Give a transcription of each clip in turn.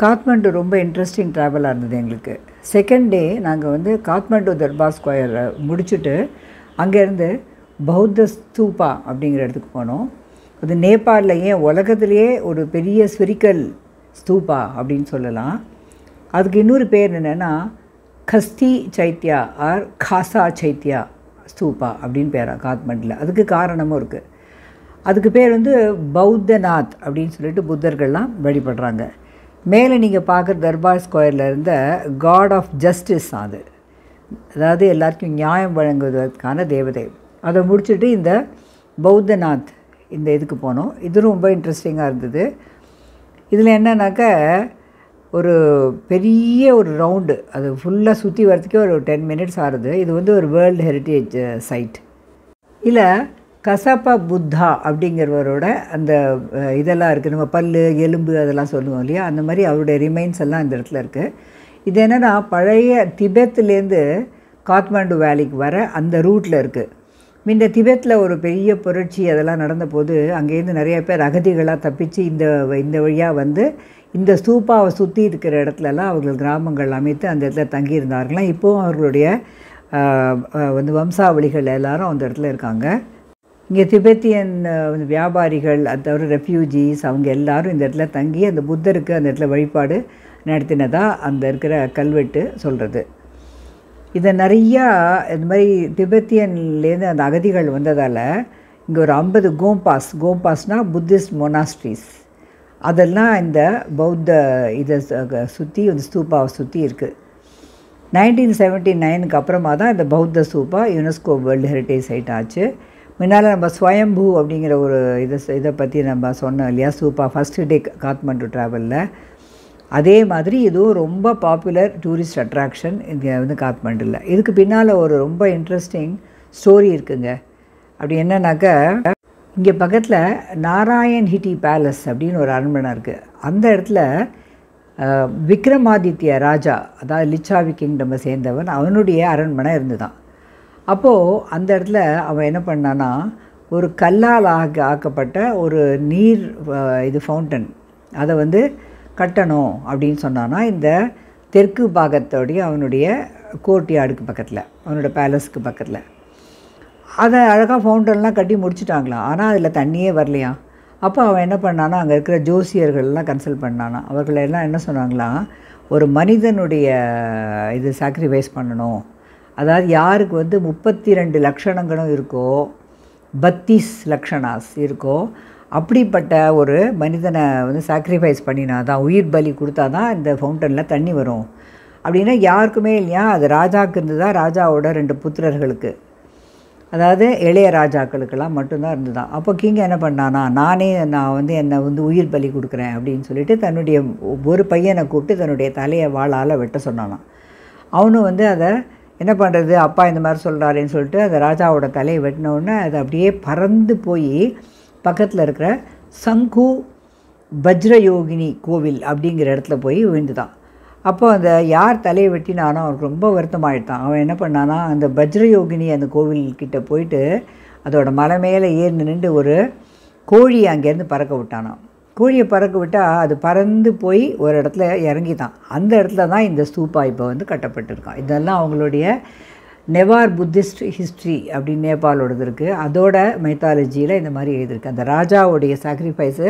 காத்மண்டு ரொம்ப இன்ட்ரெஸ்டிங் ட்ராவலாக இருந்தது எங்களுக்கு. செகண்ட் டே நாங்கள் வந்து காத்மண்டு தர்பார் ஸ்கொயர் முடிச்சுட்டு அங்கேருந்து பௌத்த ஸ்தூபா அப்படிங்கிற இடத்துக்கு போனோம். அது நேபாளிலேயே உலகத்துலேயே ஒரு பெரிய ஸ்பிரிக்கல் ஸ்தூபா அப்படின்னு சொல்லலாம். அதுக்கு இன்னொரு பேர் என்னென்னா கஸ்தி சைத்யா ஆர் காசா சைத்யா ஸ்தூபா அப்படின்னு பேரா காத்மண்டில். அதுக்கு காரணமும் இருக்குது. அதுக்கு பேர் வந்து பௌத்தநாத் அப்படின்னு சொல்லிட்டு புத்தர்கள்லாம் வழிபடுறாங்க. மேலே நீங்கள் பார்க்குற தர்பார் ஸ்கொயரில் இருந்த காட் ஆஃப் ஜஸ்டிஸ் அது, அதாவது எல்லாருக்கும் நியாயம் வழங்குவதற்கான தேவதை. அதை முடிச்சுட்டு இந்த பௌத்தநாத் இந்த இதுக்கு போனோம். இது ரொம்ப இன்ட்ரெஸ்டிங்காக இருந்தது. இதில் என்னன்னாக்க ஒரு பெரிய ஒரு ரவுண்டு, அது ஃபுல்லாக சுற்றி வரத்துக்கே ஒரு 10 minutes ஆகுது. இது வந்து ஒரு வேர்ல்டு ஹெரிட்டேஜ் சைட். இல்லை கசப்பா புத்தா அப்படிங்கிறவரோட அந்த இதெல்லாம் இருக்குது, நம்ம பல் எலும்பு அதெல்லாம் சொல்லுவோம் இல்லையா, அந்த மாதிரி அவருடைய ரிமைன்ஸ் எல்லாம் இந்த இடத்துல இருக்குது. இது என்னென்னா பழைய திபெத்துலேருந்து காத்மாண்டு வேலிக்கு வர அந்த ரூட்டில் இருக்குது. இந்த திபெத்தில் ஒரு பெரிய புரட்சி அதெல்லாம் நடந்தபோது அங்கேருந்து நிறைய பேர் அகதிகளாக தப்பிச்சு இந்த வழியாக வந்து இந்த ஸ்தூப்பாவை சுற்றி இருக்கிற இடத்துலலாம் அவர்கள் கிராமங்கள் அமைத்து அந்த இடத்துல தங்கியிருந்தார்களாம். இப்போவும் அவர்களுடைய வந்து வம்சாவளிகள் எல்லாரும் அந்த இடத்துல இருக்காங்க. இங்கே திபெத்தியன் வியாபாரிகள், அது தவிர ரெஃப்யூஜிஸ், அவங்க எல்லோரும் இந்த இடத்துல தங்கி அந்த புத்தருக்கு அந்த இடத்துல வழிபாடு நடத்தினதாக அந்த இருக்கிற கல்வெட்டு சொல்கிறது. இதை நிறையா இந்த மாதிரி திபெத்தியன்லேருந்து அந்த அகதிகள் வந்ததால் இங்கே ஒரு 50 கோம்பாஸ்னால் புத்திஸ்ட் மொனாஸ்ட்ரிஸ், அதெல்லாம் இந்த பௌத்த இதை சுற்றி இந்த ஸ்தூப்பாவை சுற்றி இருக்குது. 1979க்கு அப்புறமா தான் இந்த பௌத்த ஸ்தூப்பா யுனெஸ்கோ வேர்ல்டு ஹெரிட்டேஜ் சைட் ஆச்சு. முன்னால் நம்ம ஸ்வயம்பூ அப்படிங்கிற ஒரு இதை பற்றி நம்ம சொன்னோம் இல்லையா, ஸ்தூப்பா ஃபஸ்ட்டு டே காத்மண்டு ட்ராவலில். அதே மாதிரி இதுவும் ரொம்ப பாப்புலர் டூரிஸ்ட் அட்ராக்ஷன் இங்கே வந்து காத்மண்டில். இதுக்கு பின்னால் ஒரு ரொம்ப இன்ட்ரெஸ்டிங் ஸ்டோரி இருக்குங்க. அப்படி என்னன்னாக்கா, இங்கே பக்கத்தில் நாராயண் ஹிட்டி பேலஸ் அப்படின்னு ஒரு அரண்மனை இருக்குது. அந்த இடத்துல விக்ரமாதித்ய ராஜா, அதாவது லிச்சாவி கிங்டமை சேர்ந்தவன், அவனுடைய அரண்மனை இருந்துதான். அப்போது அந்த இடத்துல அவன் என்ன பண்ணான்னா, ஒரு கல்லால் ஆக்கப்பட்ட ஒரு நீர் ஃபவுண்டன் அதை வந்து கட்டணும் அப்படின்னு சொன்னான்னா இந்த தெற்கு பாகத்தோடைய அவனுடைய கோர்ட்யார்டுக்கு பக்கத்தில், அவனோட பேலஸ்க்கு பக்கத்தில். அதை அழகாக ஃபவுண்டன்லாம் கட்டி முடிச்சுட்டாங்களாம். ஆனால் அதில் தண்ணியே வரலையாம். அப்போ அவன் என்ன பண்ணானா, அங்கே இருக்கிற ஜோசியர்கள்லாம் கன்சல்ட் பண்ணானா. அவர்களெல்லாம் என்ன சொன்னாங்களாம், ஒரு மனிதனுடைய இது சாக்ரிஃபைஸ் பண்ணணும், அதாவது யாருக்கு வந்து 32 லக்ஷணங்களும் இருக்கோ, 32 லக்ஷணாஸ் இருக்கோ, அப்படிப்பட்ட ஒரு மனிதனை வந்து சாக்ரிஃபைஸ் பண்ணினா தான், உயிர் பலி கொடுத்தா தான் இந்த ஃபவுண்டனில் தண்ணி வரும் அப்படின்னா யாருக்குமே இல்லையா. அது ராஜாவுக்கு இருந்ததா, ராஜாவோட 2 புத்திரர்களுக்கு, அதாவது இளைய ராஜாக்களுக்கெல்லாம் மட்டும்தான் இருந்துதான். அப்போ கிங் என்ன பண்ணானா, நான் வந்து என்னை வந்து உயிர் பலி கொடுக்குறேன் அப்படின்னு சொல்லிட்டு தன்னுடைய ஒரு பையனை கூப்பிட்டு தன்னுடைய தலையை வாளால் வெட்ட சொன்னானான். அவனும் வந்து அதை என்ன பண்ணுறது, அப்பா இந்த மாதிரி சொல்கிறாருன்னு சொல்லிட்டு அந்த ராஜாவோட தலையை வெட்டினோடனே அது அப்படியே பறந்து போய் பக்கத்தில் இருக்கிற சங்கு வஜ்ரயோகினி கோவில் அப்படிங்கிற இடத்துல போய் விழுந்துதான். அப்போ அந்த யார் தலையை வெட்டினானோ அவனுக்கு ரொம்ப வருத்தமாயிட்டான். அவன் என்ன பண்ணானா, அந்த வஜ்ரயோகினி அந்த கோவில்கிட்ட போயிட்டு அதோட மலை மேலே ஏறி நின்று ஒரு கோழியை அங்கேருந்து பறக்க விட்டானான். கோழியை பறக்க விட்டால் அது பறந்து போய் ஒரு இடத்துல இறங்கிட்டான். அந்த இடத்துல தான் இந்த ஸ்தூப்பா இப்போ வந்து கட்டப்பட்டிருக்கான். இதெல்லாம் அவங்களுடைய நெவார் புத்திஸ்ட் ஹிஸ்ட்ரி அப்படின்னு நேபாளோடது இருக்குது. அதோட மைத்தாலஜியில் இந்த மாதிரி எழுதியிருக்கு. அந்த ராஜாவுடைய சாக்ரிஃபைஸு,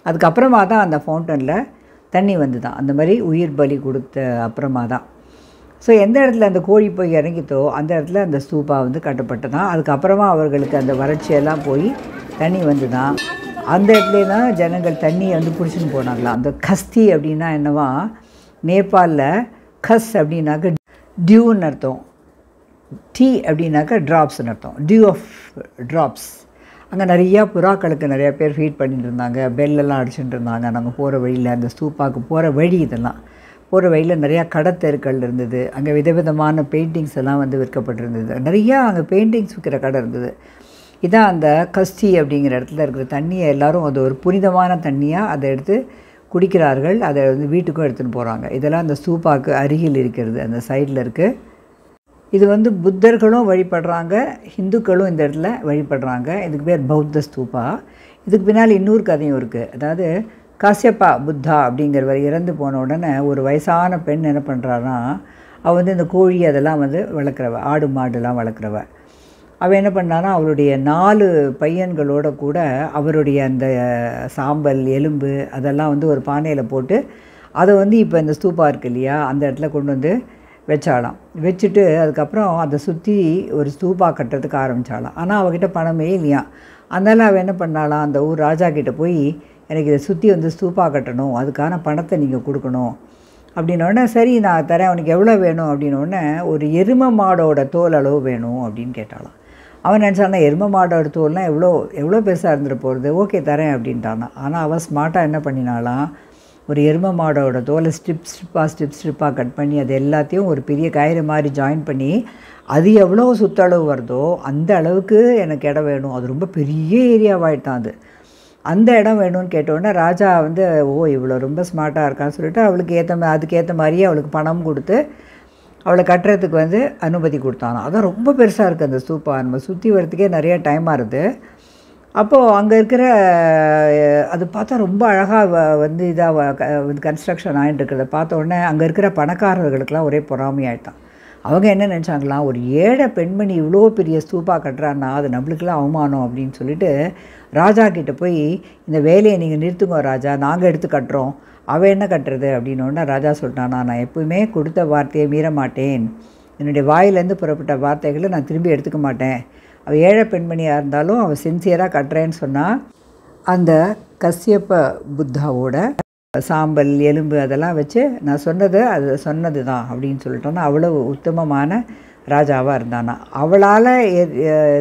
அதுக்கப்புறமா தான் அந்த ஃபவுண்டனில் தண்ணி வந்து தான், அந்த மாதிரி உயிர் பலி கொடுத்த அப்புறமா தான். ஸோ எந்த இடத்துல அந்த கோழி போய் இறங்கித்தோ அந்த இடத்துல அந்த ஸ்தூப்பா வந்து கட்டப்பட்டதான். அதுக்கப்புறமா அவர்களுக்கு அந்த வறட்சியெல்லாம் போய் தண்ணி வந்து தான் அந்த இடத்துல தான் ஜனங்கள் தண்ணியை வந்து பிடிச்சின்னு போனாங்களாம். அந்த கஸ்தி அப்படின்னா என்னவா, நேபாளில் கஸ் அப்படின்னாக்க டியூன்னு அர்த்தம், டீ அப்படின்னாக்கா ட்ராப்ஸ்ன்னு அர்த்தம், டியூ ஆஃப் ட்ராப்ஸ். அங்கே நிறையா புறாக்களுக்கு நிறையா பேர் ஃபீட் பண்ணிட்டு இருந்தாங்க, பெல்லெல்லாம் அடிச்சுட்டு இருந்தாங்க. நாங்கள் போகிற வழியில், அந்த ஸ்தூப்பாவுக்கு போகிற வழி இதெல்லாம் போகிற வழியில் நிறையா கடத்தெருக்கள் இருந்தது. அங்கே விதவிதமான பெயிண்டிங்ஸ் எல்லாம் வந்து விற்கப்பட்டிருந்தது. நிறையா அங்கே பெயிண்டிங்ஸ் விற்கிற கடை இருந்தது. இதான் அந்த கஸ்தி அப்படிங்கிற இடத்துல இருக்கிற தண்ணியை எல்லோரும் அது ஒரு புனிதமான தண்ணியாக அதை எடுத்து குடிக்கிறார்கள். அதை வந்து வீட்டுக்கும் எடுத்துகிட்டு போகிறாங்க. இதெல்லாம் அந்த ஸ்தூப்பாவுக்கு அருகில் இருக்கிறது, அந்த சைடில் இருக்குது. இது வந்து புத்தர்களும் வழிபடுறாங்க, ஹிந்துக்களும் இந்த இடத்துல வழிபடுறாங்க. இதுக்கு பேர் பௌத்த ஸ்தூபா. இதுக்கு பின்னால் இன்னொரு கதையும் இருக்குது. அதாவது காசியப்பா புத்தா அப்படிங்கிறவர் இறந்து போன உடனே ஒரு வயசான பெண் என்ன பண்ணுறான்னா, அவள் வந்து இந்த கோழி அதெல்லாம் வந்து வளர்க்குறவ, ஆடு மாடுலாம் வளர்க்குறவ. அவள் என்ன பண்ணான்னா, அவளுடைய 4 பையன்களோட கூட அவருடைய அந்த சாம்பல், எலும்பு அதெல்லாம் வந்து ஒரு பானையில் போட்டு அதை வந்து இப்போ இந்த ஸ்தூபா இருக்கு இல்லையா, அந்த இடத்துல கொண்டு வந்து வச்சாலாம். வச்சுட்டு அதுக்கப்புறம் அதை சுற்றி ஒரு ஸ்தூபா கட்டுறதுக்கு ஆரம்பித்தாளாம். ஆனால் அவகிட்ட பணமே இல்லையா. அதனால் அவள் என்ன பண்ணாலாம், அந்த ஊர் ராஜா கிட்டே போய் எனக்கு இதை சுற்றி வந்து ஸ்தூபா கட்டணும், அதுக்கான பணத்தை நீங்கள் கொடுக்கணும் அப்படின்னோடனே, சரி நான் தரேன், உனக்கு எவ்வளோ வேணும் அப்படின்னோடனே, ஒரு எருமை மாடோட தோல் அளவு வேணும் அப்படின்னு கேட்டாலாம். அவன் நினச்சானா எருமை மாடோட தோல்னால் எவ்வளோ பெருசாக இருந்துட போகிறது, ஓகே தரேன் அப்படின்ட்டானா. ஆனால் அவள் ஸ்மார்ட்டாக என்ன பண்ணினாலாம், ஒரு எருமை மாடோட தோலை ஸ்ட்ரிப்பாக கட் பண்ணி அது எல்லாத்தையும் ஒரு பெரிய கயிறு மாதிரி ஜாயின் பண்ணி, அது எவ்வளோ சுற்றளவு வருதோ அந்த அளவுக்கு எனக்கு இடம் வேணும். அது ரொம்ப பெரிய ஏரியாவாகிட்டான் அது. அந்த இடம் வேணும்னு கேட்டோடனே ராஜா வந்து இவ்வளோ ரொம்ப ஸ்மார்ட்டாக இருக்கான்னு சொல்லிட்டு அவளுக்கு அதுக்கேற்ற மாதிரியே அவளுக்கு பணம் கொடுத்து அவளை கட்டுறதுக்கு வந்து அனுமதி கொடுத்தானோ. அதான் ரொம்ப பெருசாக இருக்குது அந்த ஸ்தூபா, நம்ம சுற்றி வரத்துக்கே நிறைய டைம் ஆகுது. அப்போது அங்கே இருக்கிற அது பார்த்தா ரொம்ப அழகாக வந்து வந்து கன்ஸ்ட்ரக்ஷன் ஆகிட்டு இருக்கிறத பார்த்த உடனே அங்கே இருக்கிற பணக்காரர்களுக்கெல்லாம் ஒரே பொறாமையாயிட்டான். அவங்க என்ன நினச்சாங்களாம், ஒரு ஏழை பெண்மணி இவ்வளோ பெரிய ஸ்தூபா கட்டுறான்னா அது நம்மளுக்கெல்லாம் அவமானம் அப்படின்னு சொல்லிட்டு ராஜா கிட்டே போய், இந்த வேலையை நீங்கள் நிறுத்துங்க ராஜா, நாங்கள் எடுத்து கட்டுறோம், அவள் என்ன கட்டுறது அப்படின்னோடனே ராஜா சொல்லிட்டானா, நான் எப்பவுமே கொடுத்த வார்த்தையை மீற மாட்டேன், என்னுடைய வாயிலேருந்து புறப்பட்ட வார்த்தைகளை நான் திரும்பி எடுத்துக்க மாட்டேன். அவள் ஏழை பெண்மணியாக இருந்தாலும் அவள் சின்சியராக கட்டுறேன்னு சொன்னால், அந்த கஷ்யப்ப புத்தாவோட சாம்பல், எலும்பு அதெல்லாம் வச்சு நான் அது சொன்னது தான் அப்படின்னு சொல்லிட்டோன்னா அவ்வளோ உத்தமமான ராஜாவாக இருந்தானா. அவளால்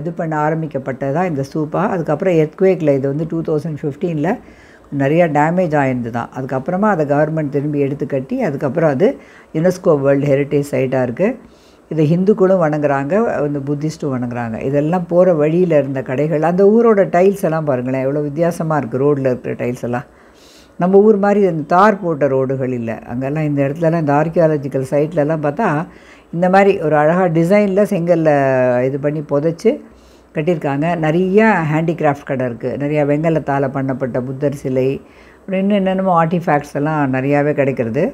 இது பண்ண ஆரம்பிக்கப்பட்டதான் இந்த ஸ்தூபா. அதுக்கப்புறம் எர்த்குவேக்கில் இது வந்து 2015 நிறையா டேமேஜ் ஆகிருந்து தான். அதுக்கப்புறமா அதை கவர்மெண்ட் திரும்பி எடுத்து கட்டி அதுக்கப்புறம் அது யுனெஸ்கோ வேர்ல்டு ஹெரிட்டேஜ் சைட்டாக இருக்குது. இதை ஹிந்துக்களும் வணங்குறாங்க, இந்த புத்திஸ்ட்டும் வணங்குறாங்க. இதெல்லாம் போகிற வழியில் இருந்த கடைகள், அந்த ஊரோட டைல்ஸ் எல்லாம் பாருங்களேன் எவ்வளோ வித்தியாசமாக இருக்குது. ரோட்டில் இருக்கிற டைல்ஸ் எல்லாம் நம்ம ஊர் மாதிரி இந்த தார் போட்ட ரோடுகள் இல்லை. அங்கெல்லாம் இந்த இடத்துலலாம் இந்த ஆர்கியாலஜிக்கல் சைட்லலாம் பார்த்தா இந்த மாதிரி ஒரு அழகாக டிசைனில் செங்கலில் இது பண்ணி புதைச்சி கட்டியிருக்காங்க. நிறையா ஹேண்டிகிராஃப்ட் கடை இருக்குது, நிறையா வெங்கலத்தால் பண்ணப்பட்ட புத்தர் சிலை, இன்னும் என்னென்னமோ ஆர்டிஃபேக்ட்ஸ் எல்லாம் நிறையாவே கிடைக்கிறது.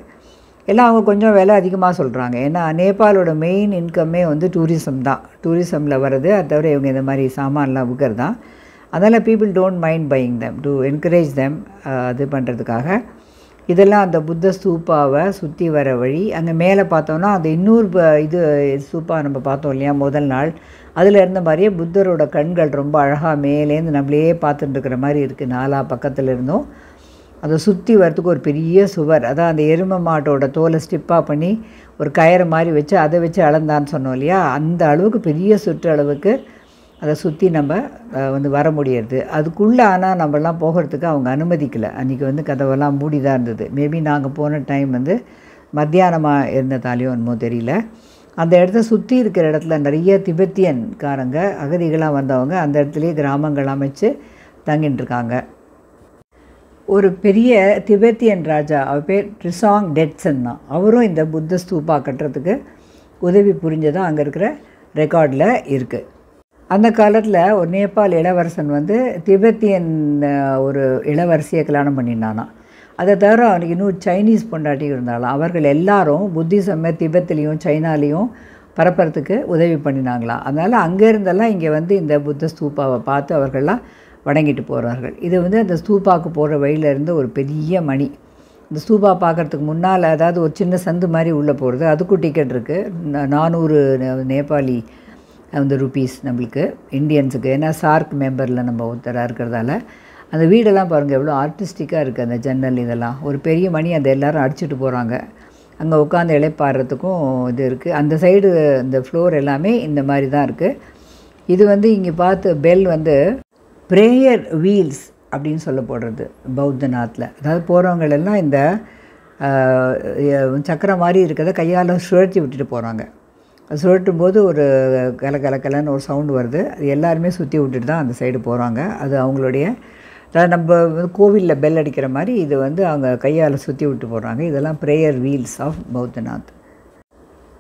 எல்லாம் அவங்க கொஞ்சம் விலை அதிகமாக சொல்கிறாங்க. ஏன்னா நேபாளோட மெயின் இன்கம்மே வந்து டூரிசம் தான். டூரிசமில் வர்றது, அது தவிர இவங்க இந்த மாதிரி சாமான்லாம் விற்கிறது தான். அதனால் people don't mind buying them to encourage them. அது பண்ணுறதுக்காக இதெல்லாம் அந்த புத்த ஸ்தூப்பாவை சுற்றி வர வழி. அங்கே மேலே பார்த்தோன்னா அந்த இன்னொரு இது ஸ்தூப்பா நம்ம பார்த்தோம் இல்லையா முதல் நாள், அதில் இருந்த மாதிரியே புத்தரோட கண்கள் ரொம்ப அழகாக மேலேருந்து நம்மளையே பார்த்துட்டு இருக்கிற மாதிரி இருக்குது. 4 பக்கத்தில் இருந்தும் அதை சுற்றி வரத்துக்கு ஒரு பெரிய சுவர், அதான் அந்த எருமை மாட்டோட தோலை ஸ்டிப்பாக பண்ணி ஒரு கயிறு மாதிரி வச்சு அதை வச்சு அளந்தான்னு சொன்னோம் இல்லையா, அந்த அளவுக்கு பெரிய சுற்றளவுக்கு அதை சுற்றி நம்ம வந்து வர முடியாது. அதுக்குள்ளே ஆனால் நம்மலாம் போகிறதுக்கு அவங்க அனுமதிக்கலை. அன்றைக்கி வந்து கதவெல்லாம் மூடி தான் இருந்தது. மேபி நாங்கள் போன டைம் வந்து மத்தியானமாக இருந்ததாலேயும் என்னமோ தெரியல. அந்த இடத்த சுற்றி இருக்கிற இடத்துல நிறைய திபெத்தியன்காரங்க அகதிகளாக வந்தவங்க அந்த இடத்துலையே கிராமங்கள் அமைச்சு தங்கிட்டு இருக்காங்க. ஒரு பெரிய திபெத்தியன் ராஜா, அவர் பேர் ட்ரிசாங் டெட்சன் தான். அவரும் இந்த புத்த ஸ்தூபா கட்டுறதுக்கு உதவி புரிஞ்சதாக அங்கே இருக்கிற ரெக்கார்டில் இருக்குது. அந்த காலத்தில் ஒரு நேபாள் இளவரசன் வந்து திபெத்தியன் ஒரு இளவரசியை கல்யாணம் பண்ணினானா. அதை தவிர அவனுக்கு இன்னும் சைனீஸ் பொண்டாட்டி இருந்தாலும் அவர்கள் எல்லாரும் புத்திசம்மை திபெத்திலையும் சைனாலேயும் பரப்புறதுக்கு உதவி பண்ணினாங்களாம். அதனால் அங்கேருந்தெல்லாம் இங்கே வந்து இந்த புத்த ஸ்தூப்பாவை பார்த்து அவர்கள்லாம் வணங்கிட்டு போகிறார்கள். இது வந்து அந்த ஸ்தூப்பாவுக்கு போகிற வழியிலேருந்து ஒரு பெரிய மணி. இந்த ஸ்தூபா பார்க்குறதுக்கு முன்னால் அதாவது ஒரு சின்ன சந்து மாதிரி உள்ளே போகிறது, அதுக்கும் டிக்கெட் இருக்குது. 400 நேபாளி அந்த ருபீஸ் நம்மளுக்கு இந்தியன்ஸுக்கு. ஏன்னா சார்க் மெம்பரில் நம்ம ஒருத்தராக இருக்கிறதால. அந்த வீடெல்லாம் பாருங்கள் எவ்வளோ ஆர்டிஸ்டிக்காக இருக்குது. அந்த ஜன்னல் இதெல்லாம் ஒரு பெரிய மணி, அதை எல்லோரும் அடிச்சுட்டு போகிறாங்க. அங்கே உட்காந்து இளைப்பாடுறதுக்கும் இது இருக்குது. அந்த சைடு இந்த ஃப்ளோர் எல்லாமே இந்த மாதிரி தான் இருக்குது. இது வந்து இங்கே பார்த்து பெல் வந்து ப்ரேயர் வீல்ஸ் அப்படின்னு சொல்ல போடுறது பௌத்தநாத்தில். அதாவது போகிறவங்களெல்லாம் இந்த சக்கரம் மாதிரி இருக்கிறத கையால் சுழற்றி விட்டுட்டு போகிறாங்க. அது சுழட்டும் போது ஒரு கலன்னு ஒரு சவுண்டு வருது. அது எல்லாருமே சுற்றி விட்டுட்டு தான் அந்த சைடு போகிறாங்க. அது அவங்களுடைய, அதாவது நம்ம கோவிலில் பெல் அடிக்கிற மாதிரி இது வந்து அவங்க கையால் சுற்றி விட்டு போகிறாங்க. இதெல்லாம் ப்ரேயர் வீல்ஸ் ஆஃப் பௌத்தநாத்.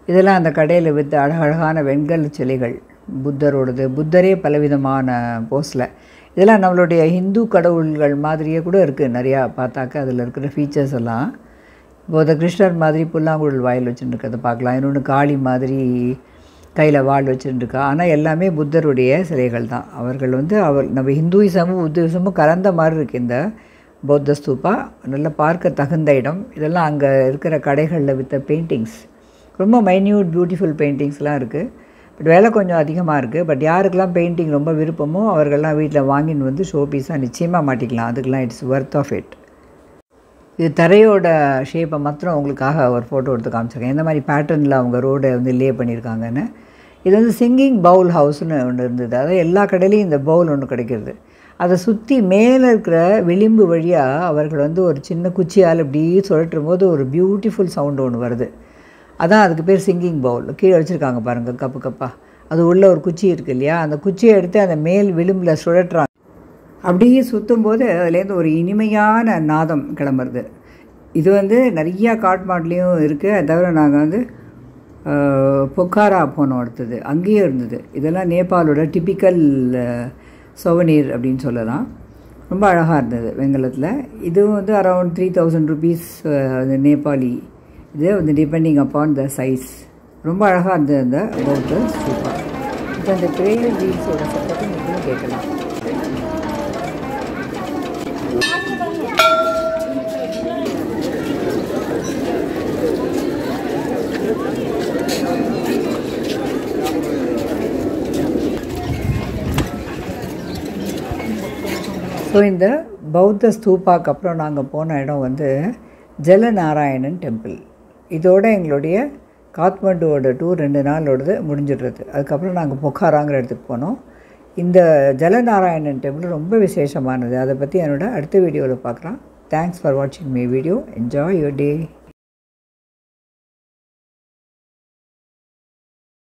இதெல்லாம் அந்த கடையில் விற்று அழகழகான வெண்கல சிலைகள் புத்தரோடது. புத்தரே பலவிதமான போஸில். இதெல்லாம் நம்மளுடைய ஹிந்து கடவுள்கள் மாதிரியே கூட இருக்குது நிறையா பார்த்தாக்க. அதில் இருக்கிற ஃபீச்சர்ஸ் எல்லாம் இப்போ கிருஷ்ணர் மாதிரி புல்லாங்குழல் வாயில் வச்சுருக்கிறத பார்க்கலாம். இன்னொன்று காளி மாதிரி கையில் வாள் வச்சுருக்கா. ஆனால் எல்லாமே புத்தருடைய சிலைகள் தான். அவர்கள் நம்ம ஹிந்துயிசமும் புத்திசமும் கலந்த மாதிரி இருக்குது இந்த பௌத்த ஸ்தூபா. நல்லா பார்க்க தகுந்த இடம். இதெல்லாம் அங்கே இருக்கிற கடைகளில் விற்ற பெயிண்டிங்ஸ், ரொம்ப மைன்யூட் பியூட்டிஃபுல் பெயிண்டிங்ஸ்லாம் இருக்குது. பட் விலை கொஞ்சம் அதிகமாக இருக்குது. பட் யாருக்கெல்லாம் பெயிண்டிங் ரொம்ப விருப்பமோ அவர்கள்லாம் வீட்டில் வாங்கின்னு ஷோ பீஸாக நிச்சயமாக மாட்டிக்கலாம். அதுக்கெலாம் இட்ஸ் ஒர்த் ஆஃப் இட். இது தரையோட ஷேப்பை மாத்திரம் உங்களுக்காக ஒரு ஃபோட்டோ எடுத்து காமிச்சிருக்கேன். எந்த மாதிரி பேட்டர்னில் அவங்க ரோடை லே பண்ணியிருக்காங்கன்னு. இது சிங்கிங் பவுல் ஹவுஸ்னு ஒன்று இருந்தது. அதாவது எல்லா கடையிலையும் இந்த பவுல் ஒன்று கிடைக்கிறது. அதை சுற்றி மேலே இருக்கிற விளிம்பு வழியாக அவர்கள் ஒரு சின்ன குச்சியால் இப்படி சுழற்றும் போது ஒரு பியூட்டிஃபுல் சவுண்டு ஒன்று வருது. அதான் அதுக்கு பேர் சிங்கிங் பவுல். கீழே வச்சுருக்காங்க பாருங்கள் கப்பு கப்பாக. அது உள்ள ஒரு குச்சி இருக்குது இல்லையா, அந்த குச்சியை எடுத்து அந்த மேல் விளிம்பில் சுழற்றுறாங்க. அப்படியே சுற்றும்போது அதுலேருந்து ஒரு இனிமையான நாதம் கிளம்புறது. இது நிறையா காட்மாண்ட்லேயும் இருக்குது. அது தவிர நாங்கள் பொக்காரா போனோம் அடுத்தது, அங்கேயும் இருந்தது. இதெல்லாம் நேபாளோட டிப்பிக்கல் சோவனீர் அப்படின்னு சொல்லலாம். ரொம்ப அழகாக இருந்தது வெங்கலத்தில். இதுவும் அரௌண்ட் 3000 rupees நேபாளி. இது டிபெண்டிங் அப்பான் த சைஸ். ரொம்ப அழகாக இருந்தது அந்த பௌத்த ஸ்தூபா. இப்போ அந்த பிரேயர் வீல்ஸோட சத்தத்தை நீங்களும் கேட்கலாம். ஸோ இந்த பௌத்த ஸ்தூபாக்கு அப்புறம் நாங்கள் போன இடம் ஜலநாராயணன் டெம்பிள். இதோட எங்களுடைய காத்மண்டுவோட டூர் 2 நாளோடது முடிஞ்சிடுறது. அதுக்கப்புறம் நாங்கள் பொக்காராங்கிற இடத்துக்கு போனோம். இந்த ஜலநாராயணன் டெம்பிள் ரொம்ப விசேஷமானது. அதை பற்றி என்னோட அடுத்த வீடியோவில் பார்க்குறேன். தேங்க்ஸ் ஃபார் வாட்சிங் my video. Enjoy your day.